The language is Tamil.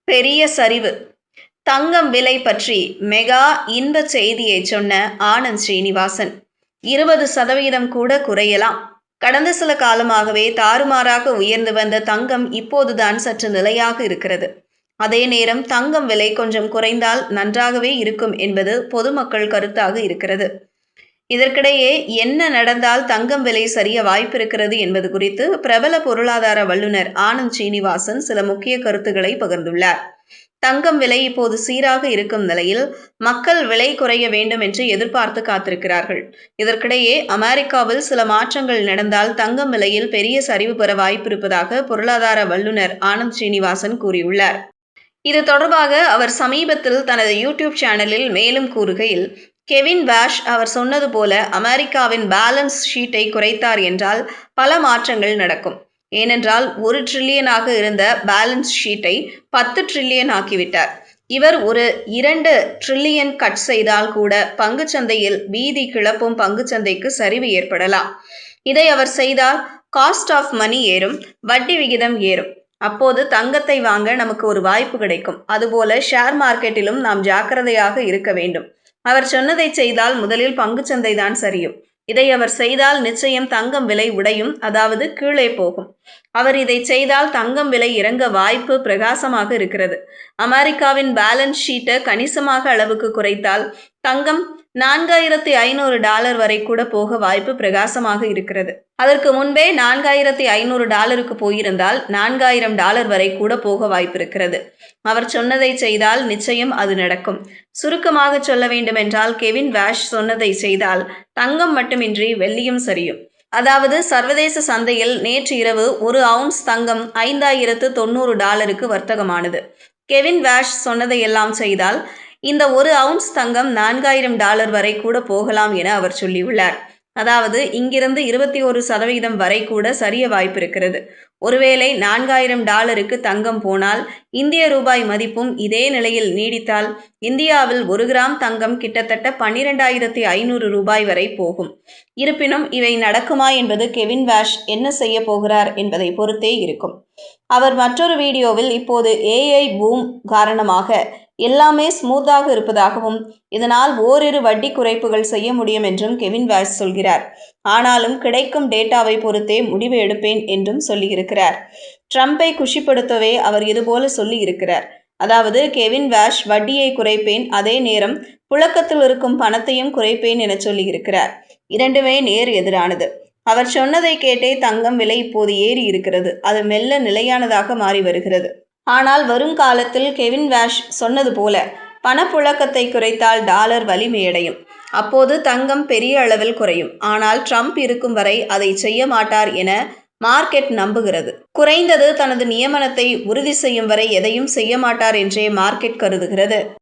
பெரிய சரிவு. தங்கம் விலை பற்றி மெகா இன்ப செய்தியை சொன்ன ஆனந்த் ஸ்ரீனிவாசன். 20% கூட குறையலாம். கடந்த சில காலமாகவே தாறுமாறாக உயர்ந்து வந்த தங்கம் இப்போதுதான் சற்று நிலையாக இருக்கிறது. அதே நேரம் தங்கம் விலை கொஞ்சம் குறைந்தால் நன்றாகவே இருக்கும் என்பது பொதுமக்கள் கருத்தாக இருக்கிறது. இதற்கிடையே என்ன நடந்தால் தங்கம் விலை சரிய வாய்ப்பிருக்கிறது என்பது குறித்து பிரபல பொருளாதார வல்லுநர் ஆனந்த் ஸ்ரீனிவாசன் சில முக்கிய கருத்துக்களை பகிர்ந்துள்ளார். தங்கம் விலை இப்போது சீராக இருக்கும் நிலையில் மக்கள் விலை குறைய வேண்டும் என்று எதிர்பார்த்து காத்திருக்கிறார்கள். இதற்கிடையே அமெரிக்காவில் சில மாற்றங்கள் நடந்தால் தங்கம் விலையில் பெரிய சரிவு பெற வாய்ப்பிருப்பதாக பொருளாதார வல்லுநர் ஆனந்த் ஸ்ரீனிவாசன் கூறியுள்ளார். இது தொடர்பாக அவர் சமீபத்தில் தனது யூடியூப் சேனலில் மேலும் கூறுகையில், கெவின் வாஷ் அவர் சொன்னது போல அமெரிக்காவின் பேலன்ஸ் ஷீட்டை குறைத்தார் என்றால் பல மாற்றங்கள் நடக்கும். ஏனென்றால் 1 ட்ரில்லியனாக இருந்த பேலன்ஸ் ஷீட்டை 10 ட்ரில்லியன் ஆக்கிவிட்டார். இவர் ஒரு 2 ட்ரில்லியன் கட் செய்தால் கூட பங்குச்சந்தையில் பீதி கிளப்பும் பங்குச்சந்தைக்கு சரிவு ஏற்படலாம். இதை அவர் செய்தால் காஸ்ட் ஆஃப் மணி ஏறும், வட்டி விகிதம் ஏறும். அப்போது தங்கத்தை வாங்க நமக்கு ஒரு வாய்ப்பு கிடைக்கும். அதுபோல ஷேர் மார்க்கெட்டிலும் நாம் ஜாக்கிரதையாக இருக்க வேண்டும். அவர் சொன்னதை செய்தால் முதலில் பங்குச்சந்தை தான் சரியும். இதை அவர் செய்தால் நிச்சயம் தங்கம் விலை உடையும், அதாவது கீழே போகும். அவர் இதை செய்தால் தங்கம் விலை இறங்க வாய்ப்பு பிரகாசமாக இருக்கிறது. அமெரிக்காவின் பேலன்ஸ் ஷீட்டை கணிசமாக அளவுக்கு குறைத்தால் தங்கம் $4,500 வரை கூட போக வாய்ப்பு பிரகாசமாக இருக்கிறது. அதற்கு முன்பே $4,500 போயிருந்தால் $4,000 வரை கூட போக வாய்ப்பிருக்கிறது. அவர் சொன்னதை செய்தால் நிச்சயம் அது நடக்கும். சுருக்கமாக சொல்ல வேண்டுமென்றால் கெவின் வாஷ் சொன்னதை செய்தால் தங்கம் மட்டுமின்றி வெள்ளியும் சரியும். அதாவது சர்வதேச சந்தையில் நேற்று இரவு 1 அவுன்ஸ் தங்கம் $5,090 வர்த்தகமானது. கெவின் வாஷ் சொன்னதையெல்லாம் செய்தால் இந்த 1 அவுன்ஸ் தங்கம் $4,000 வரை கூட போகலாம் என அவர் சொல்லியுள்ளார். அதாவது இங்கிருந்து 21% வரை கூட சரிய வாய்ப்பிருக்கிறது. ஒருவேளை $4,000 தங்கம் போனால் இந்திய ரூபாய் மதிப்பும் இதே நிலையில் நீடித்தால் இந்தியாவில் 1 கிராம் தங்கம் கிட்டத்தட்ட $12,500 வரை போகும். இருப்பினும் இவை நடக்குமா என்பது கெவின் வாஷ் என்ன செய்ய போகிறார் என்பதை பொறுத்தே இருக்கும். அவர் மற்றொரு வீடியோவில் இப்போது AI பூம் காரணமாக எல்லாமே ஸ்மூத்தாக இருப்பதாகவும் இதனால் ஓரிரு வட்டி குறைப்புகள் செய்ய முடியும் என்றும் கெவின் வாஷ் சொல்கிறார். ஆனாலும் கிடைக்கும் டேட்டாவை பொறுத்தே முடிவு எடுப்பேன் என்றும் சொல்லியிருக்கிறார். ட்ரம்பை குஷிப்படுத்தவே அவர் இதுபோல சொல்லி இருக்கிறார். அதாவது கெவின் வாஷ் வட்டியை குறைப்பேன், அதே நேரம் புழக்கத்தில் இருக்கும் பணத்தையும் குறைப்பேன் என சொல்லியிருக்கிறார். இரண்டுமே நேர் எதிரானது. அவர் சொன்னதை கேட்டே தங்கம் விலை இப்போது ஏறி இருக்கிறது. அது மெல்ல நிலையானதாக மாறி வருகிறது. ஆனால் வரும் காலத்தில் கெவின் வாஷ் சொன்னது போல பணப்புழக்கத்தை குறைத்தால் டாலர் வலிமையடையும். அப்போது தங்கம் பெரிய அளவில் குறையும். ஆனால் ட்ரம்ப் இருக்கும் வரை அதை செய்ய மாட்டார் என மார்க்கெட் நம்புகிறது. குறைந்தது தனது நியமனத்தை உறுதி செய்யும் வரை எதையும் செய்ய மாட்டார் என்றே மார்க்கெட் கருதுகிறது.